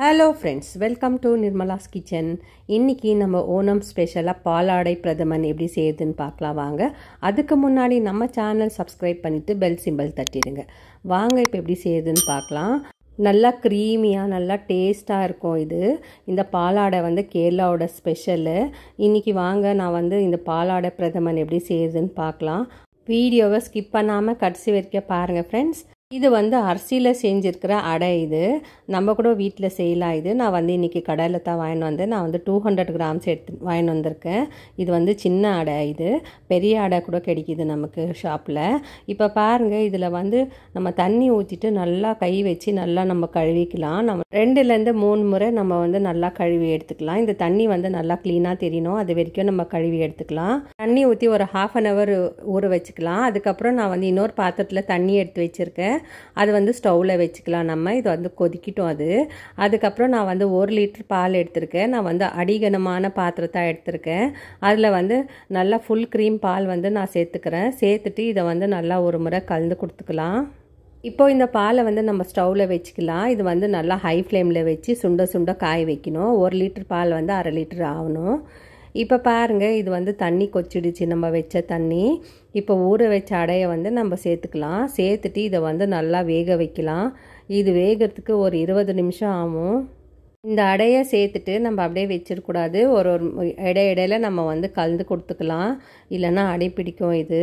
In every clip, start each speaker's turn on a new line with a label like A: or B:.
A: Hello friends, welcome to Nirmala's kitchen. இன்றைக்கி நம்ம ஓணம் ஸ்பெஷலாக பாலாடை பிரதமன் எப்படி செய்யுதுன்னு பார்க்கலாம் வாங்க. அதுக்கு முன்னாடி நம்ம சேனல் சப்ஸ்கிரைப் பண்ணிவிட்டு பெல் சிம்பிள் தட்டிடுங்க. வாங்க இப்போ எப்படி செய்யுதுன்னு பார்க்கலாம். நல்லா க்ரீமியாக நல்லா டேஸ்ட்டாக இருக்கும் இது. இந்த பாலாடை வந்து கேரளாவோட ஸ்பெஷலு. இன்றைக்கி வாங்க நான் இந்த பாலாடை பிரதமன் எப்படி செய்யுதுன்னு பார்க்கலாம். வீடியோவை ஸ்கிப் பண்ணாமல் கடைசி வரைக்கும் பாருங்கள் ஃப்ரெண்ட்ஸ். இது அரிசியில் செஞ்சுருக்கிற அடை. இது நம்ம கூட வீட்டில் செய்யலாம். இது நான் இன்றைக்கி கடையில் தான் வாங்கிட்டு வந்தேன். நான் 200 கிராம்ஸ் எடுத்து வாங்கிட்டு வந்திருக்கேன். இது சின்ன அடை. இது பெரிய அடை கூட கிடைக்கிது நமக்கு ஷாப்பில். இப்போ பாருங்கள், இதில் நம்ம தண்ணி ஊற்றிட்டு நல்லா கை வச்சு நல்லா நம்ம கழுவிக்கலாம். நம்ம 2-3 முறை நம்ம நல்லா கழுவி எடுத்துக்கலாம். இந்த தண்ணி நல்லா க்ளீனாக தெரியணும், அது வரைக்கும் நம்ம கழுவி எடுத்துக்கலாம். தண்ணி ஊற்றி ஒரு 1/2 hour ஊற வச்சுக்கலாம். அதுக்கப்புறம் நான் இன்னொரு பாத்திரத்தில் தண்ணி எடுத்து வச்சுருக்கேன். அது ஸ்டவ்வில் வச்சுக்கலாம். நம்ம இது கொதிக்கிட்டோம். அதுக்கப்புறம் நான் 1 லிட்டர் பால் எடுத்திருக்கேன். நான் அடிகனமான பாத்திரத்தை எடுத்திருக்கேன். அதில் நல்லா ஃபுல் க்ரீம் பால் நான் சேர்த்துக்கிறேன். சேர்த்துட்டு இதை நல்லா ஒரு முறை கலந்து கொடுத்துக்கலாம். இப்போது இந்த பாலை நம்ம ஸ்டவ்வில் வச்சுக்கலாம். இது நல்லா ஹை ஃப்ளேமில் வச்சு சுண்ட சுண்ட காய வைக்கணும். 1 லிட்டர் பால் 1/2 லிட்டர் ஆகணும். இப்போ பாருங்கள், இது தண்ணி கொச்சிடுச்சு, நம்ம வச்ச தண்ணி. இப்போ ஊற வச்ச அடையை நம்ம சேர்த்துக்கலாம். சேர்த்துட்டு இதை நல்லா வேக வைக்கலாம். இது வேகிறதுக்கு ஒரு 20 நிமிஷம் ஆகும். இந்த அடையை சேர்த்துட்டு நம்ம அப்படியே வச்சிடக்கூடாது. ஒரு இடையில நம்ம கலந்து கொடுத்துக்கலாம், இல்லைன்னா அடை பிடிக்கும் இது.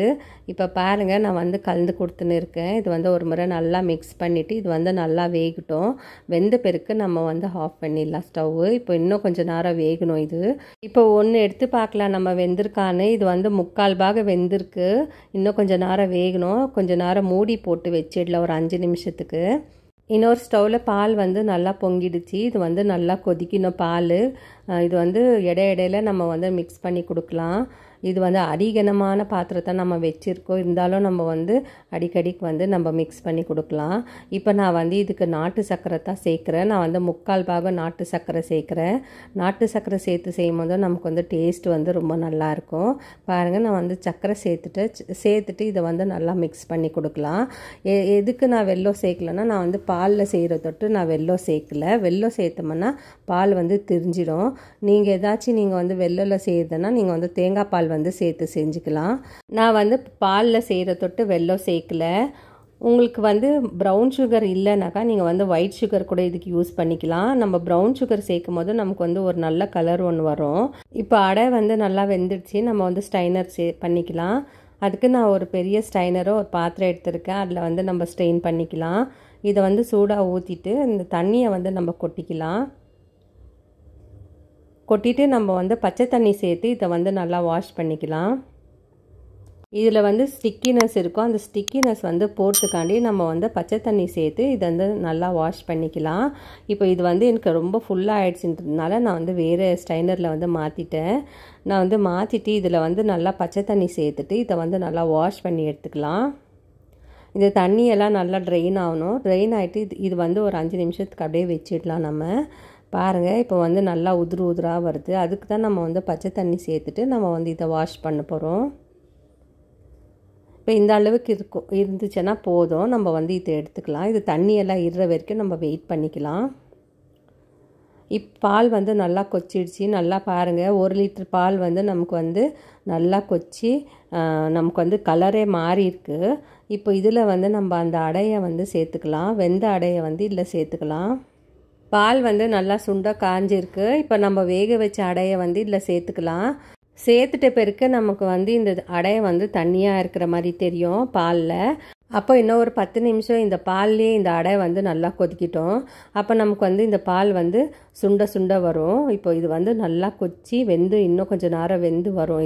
A: இப்போ பாருங்கள், நான் கலந்து கொடுத்துன்னு இருக்கேன். இது ஒரு முறை நல்லா மிக்ஸ் பண்ணிவிட்டு இது நல்லா வேகட்டும். வெந்த பிறகு நம்ம ஆஃப் பண்ணிடலாம் ஸ்டவ்வு. இப்போ இன்னும் கொஞ்சம் நேரம் வேகணும் இது. இப்போ ஒன்று எடுத்து பார்க்கலாம் நம்ம வெந்திருக்கான்னு. இது 3/4 பாகம் வெந்திருக்கு. இன்னும் கொஞ்சம் நேரம் வேகணும். கொஞ்சம் நேரம் மூடி போட்டு வச்சிடலாம் ஒரு 5 நிமிஷத்துக்கு. இன்னொரு ஸ்டவ்வில் பால் நல்லா பொங்கிடுச்சு. இது நல்லா கொதிக்கணும் பால். இது இடையில நம்ம மிக்ஸ் பண்ணி கொடுக்கலாம். இது அடிகனமான பாத்திரத்தை நம்ம வச்சுருக்கோம். இருந்தாலும் நம்ம அடிக்கடிக்கு நம்ம மிக்ஸ் பண்ணி கொடுக்கலாம். இப்போ நான் இதுக்கு நாட்டு சர்க்கரை தான் சேர்க்குறேன். நான் 3/4 பாகம் நாட்டு சர்க்கரை சேர்க்குறேன். நாட்டு சர்க்கரை சேர்த்து செய்யும் போது நமக்கு டேஸ்ட் ரொம்ப நல்லாயிருக்கும். பாருங்கள், நான் சர்க்கரை சேர்த்துட்டு இதை நல்லா மிக்ஸ் பண்ணி கொடுக்கலாம். எதுக்கு நான் வெல்லம் சேர்க்கலன்னா, நான் பாலில் செய்கிற தொட்டு நான் வெல்லம் சேர்க்கல. வெல்லம் சேர்த்தோம்னா பால் திரிஞ்சிடும். நீங்கள் ஏதாச்சும் நீங்கள் வெல்லில் செய்கிறதுனா நீங்கள் தேங்காய் பால் சேர்த்து செஞ்சுக்கலாம். நான் பாலில் செய்கிற தொட்டு வெல்லம் சேர்க்கல. உங்களுக்கு ப்ரௌன் சுகர் இல்லைனாக்கா நீங்கள் ஒயிட் சுகர் கூட இதுக்கு யூஸ் பண்ணிக்கலாம். நம்ம ப்ரௌன் சுகர் சேர்க்கும் போது நமக்கு ஒரு நல்ல கலர் ஒன்று வரும். இப்போ அடை நல்லா வெந்துடுச்சு. நம்ம ஸ்ட்ரைனர் பண்ணிக்கலாம். அதுக்கு நான் ஒரு பெரிய ஸ்ட்ரைனரோ ஒரு பாத்திரம் எடுத்திருக்கேன். அதில் நம்ம ஸ்ட்ரெயின் பண்ணிக்கலாம். இதை சூடாக ஊற்றிட்டு இந்த தண்ணியை நம்ம கொட்டிக்கலாம். கொட்டிட்டு நம்ம பச்சை தண்ணி சேர்த்து இதை நல்லா வாஷ் பண்ணிக்கலாம். இதில் ஸ்டிக்கினஸ் இருக்கும். அந்த ஸ்டிக்கினஸ் போகிறதுக்காண்டி நம்ம பச்சை தண்ணி சேர்த்து இதை நல்லா வாஷ் பண்ணிக்கலாம். இப்போ இது எனக்கு ரொம்ப ஃபுல்லாக ஆகிடுச்சுன்றதுனால நான் வேறு ஸ்ட்ரைனரில் மாற்றிட்டேன். நான் மாற்றிட்டு இதில் நல்லா பச்சை தண்ணி சேர்த்துட்டு இதை நல்லா வாஷ் பண்ணி எடுத்துக்கலாம். இந்த தண்ணியெல்லாம் நல்லா ட்ரெயின் ஆகணும். ட்ரெயின் ஆகிட்டு இது ஒரு 5 நிமிஷத்துக்கு அப்படியே வச்சிடலாம் நம்ம. பாருங்கள், இப்போ நல்லா உதிராக வருது. அதுக்கு தான் நம்ம பச்சை தண்ணி சேர்த்துட்டு நம்ம இதை வாஷ் பண்ண போகிறோம். இப்போ இந்த அளவுக்கு இருந்துச்சுன்னா போதும். நம்ம இதை எடுத்துக்கலாம். இது தண்ணியெல்லாம் இருற வரைக்கும் நம்ம வெயிட் பண்ணிக்கலாம். பால் நல்லா கொச்சிடுச்சு. நல்லா பாருங்கள், 1 லிட்டர் பால் நமக்கு நல்லா கொச்சி நமக்கு கலரே மாறி இருக்குது. இப்போ இதில் நம்ம அந்த அடையை சேர்த்துக்கலாம். வெந்த அடையை இதில் சேர்த்துக்கலாம். பால் நல்லா சுண்ட காஞ்சிருக்கு. இப்போ நம்ம வேக வச்ச அடையை இதில் சேர்த்துக்கலாம். சேர்த்துட்ட பிறகு நமக்கு இந்த அடையை தண்ணியாக இருக்கிற மாதிரி தெரியும் பாலில். அப்போ இன்னும் ஒரு 10 நிமிஷம் இந்த பால்லேயே இந்த அடை நல்லா கொதிக்கிட்டோம். அப்போ நமக்கு இந்த பால் சுண்ட சுண்ட வரும். இப்போ இது நல்லா கொச்சி வெந்து இன்னும் கொஞ்சம் நேரம் வெந்து வரும்.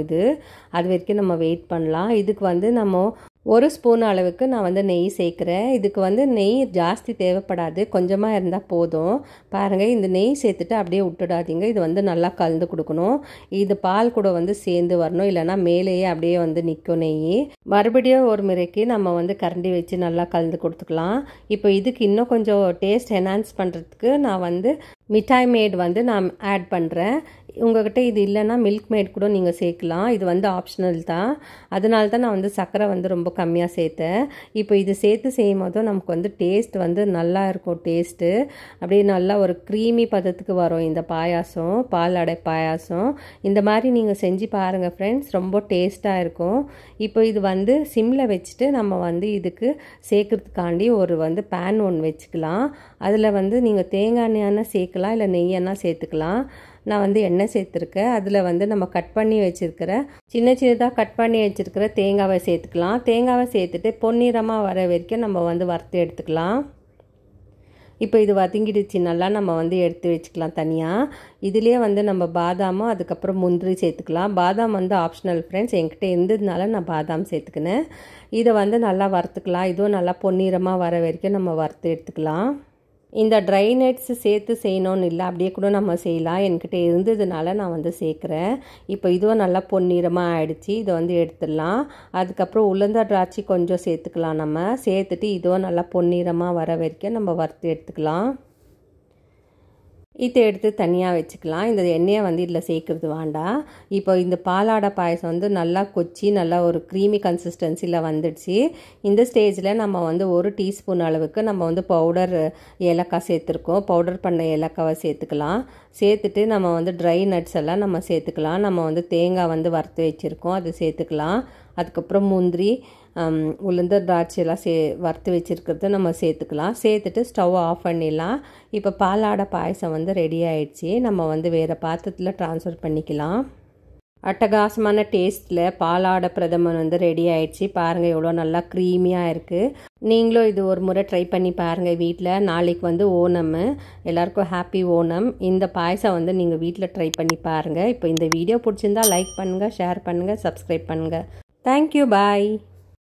A: அது வரைக்கும் நம்ம வெயிட் பண்ணலாம். இதுக்கு நம்ம 1 ஸ்பூன் அளவுக்கு நான் நெய் சேர்க்குறேன். இதுக்கு நெய் ஜாஸ்தி தேவைப்படாது, கொஞ்சமாக இருந்தால் போதும். பாருங்கள், இந்த நெய் சேர்த்துட்டு அப்படியே விட்டுடாதீங்க. இது நல்லா கலந்து கொடுக்கணும். இது பால் கூட சேர்ந்து வரணும், இல்லைனா மேலேயே அப்படியே நிற்கும் நெய். மறுபடியும் ஒரு முறைக்கு நம்ம கரண்டி வச்சு நல்லா கலந்து கொடுத்துக்கலாம். இப்போ இதுக்கு இன்னும் கொஞ்சம் டேஸ்ட் என்ஹான்ஸ் பண்ணுறதுக்கு நான் மிட்டாய் மேட் வந்து நான் ஆட் பண்ணுறேன். உங்கள்கிட்ட இது இல்லைன்னா மில்க் மேட் கூட நீங்கள் சேர்க்கலாம். இது வந்து ஆப்ஷனல் தான். அதனால தான் நான் வந்து சர்க்கரை வந்து ரொம்ப கம்மியாக சேர்த்தேன். இப்போ இது சேர்த்து செய்யும் போதும் நமக்கு வந்து டேஸ்ட் வந்து நல்லா இருக்கும். டேஸ்ட்டு அப்படியே நல்லா ஒரு க்ரீமி பதத்துக்கு வரும் இந்த பாயாசம், பாலாடை பாயாசம். இந்த மாதிரி நீங்கள் செஞ்சு பாருங்கள் ஃப்ரெண்ட்ஸ், ரொம்ப டேஸ்ட்டாக இருக்கும். இப்போ இது வந்து சிம்மில் வச்சுட்டு நம்ம வந்து இதுக்கு சேர்க்கறதுக்காண்டி ஒரு வந்து பேன் ஒன்று வச்சுக்கலாம். அதில் வந்து நீங்கள் தேங்காய் எண்ணெய் சேர்க்கலாம், இல்லை நெய்யெண்ணெய் சேர்த்துக்கலாம். நான் வந்து எண்ணெய் சேர்த்துருக்கேன். அதில் வந்து நம்ம கட் பண்ணி வச்சுருக்கிற சின்னதாக கட் பண்ணி வச்சுருக்கிற தேங்காவை சேர்த்துக்கலாம். தேங்காவை சேர்த்துட்டு பொன்னிறமாக வர வரைக்கும் நம்ம வந்து வறுத்து எடுத்துக்கலாம். இப்போ இது வதங்கிடுச்சு நல்லா, நம்ம வந்து எடுத்து வச்சுக்கலாம் தனியாக. இதுலேயே வந்து நம்ம பாதாமும் அதுக்கப்புறம் முந்திரி சேர்த்துக்கலாம். பாதாம் வந்து ஆப்ஷனல் ஃப்ரெண்ட்ஸ், என்கிட்ட இருந்ததுனால நான் பாதாம் சேர்த்துக்கினேன். இதை வந்து நல்லா வறுத்துக்கலாம். இதுவும் நல்லா பொன்னிறமாக வர வரைக்கும் நம்ம வறுத்து எடுத்துக்கலாம். இந்த ட்ரை நட்ஸ் சேர்த்து செய்யணும்னு இல்லை, அப்படியே கூட நம்ம செய்யலாம். என்கிட்ட இருந்ததுனால நான் வந்து சேர்க்குறேன். இப்போ இதுவும் நல்லா பொன்னிறமாக ஆயிடுச்சு. இதை வந்து எடுத்துடலாம். அதுக்கப்புறம் உளுந்த திராட்சை கொஞ்சம் சேர்த்துக்கலாம். நம்ம சேர்த்துட்டு இதுவும் நல்லா பொன்னிறமாக வர வரைக்கும் நம்ம வறுத்து எடுத்துக்கலாம். இதை எடுத்து தனியாக வச்சுக்கலாம். இந்த எண்ணெயை வந்து இதில் சேர்க்குறது வேண்டாம். இப்போ இந்த பாலாடை பாயசம் வந்து நல்லா கொச்சி நல்லா ஒரு க்ரீமி கன்சிஸ்டன்சியில் வந்துடுச்சு. இந்த ஸ்டேஜில் நம்ம வந்து 1 டீஸ்பூன் அளவுக்கு நம்ம வந்து பவுடர் ஏலக்காய் சேர்த்துருக்கோம். பவுடர் பண்ண ஏலக்காவை சேர்த்துக்கலாம். சேர்த்துட்டு நம்ம வந்து ட்ரை நட்ஸ் எல்லாம் நம்ம சேர்த்துக்கலாம். நம்ம வந்து தேங்காய் வந்து வறுத்து வச்சுருக்கோம், அது சேர்த்துக்கலாம். அதுக்கப்புறம் முந்திரி, உளுந்த திராட்சையெல்லாம் வறுத்து வச்சுருக்கிறது நம்ம சேர்த்துக்கலாம். சேர்த்துட்டு ஸ்டவ் ஆஃப் பண்ணிடலாம். இப்போ பாலாடை பாயசம் வந்து ரெடி ஆயிடுச்சு. நம்ம வந்து வேறு பாத்திரத்தில் ட்ரான்ஸ்ஃபர் பண்ணிக்கலாம். அட்டகாசமான டேஸ்ட்டில் பாலாடை பிரதமன் வந்து ரெடி ஆயிடுச்சு. பாருங்கள் எவ்வளோ நல்லா க்ரீமியாக இருக்குது. நீங்களும் இது ஒரு முறை ட்ரை பண்ணி பாருங்கள் வீட்டில். நாளைக்கு வந்து ஓணம், எல்லாருக்கும் ஹாப்பி ஓணம். இந்த பாயசம் வந்து நீங்கள் வீட்டில் ட்ரை பண்ணி பாருங்கள். இப்போ இந்த வீடியோ பிடிச்சிருந்தா லைக் பண்ணுங்கள், ஷேர் பண்ணுங்கள், சப்ஸ்கிரைப் பண்ணுங்கள். தேங்க்யூ, பாய்.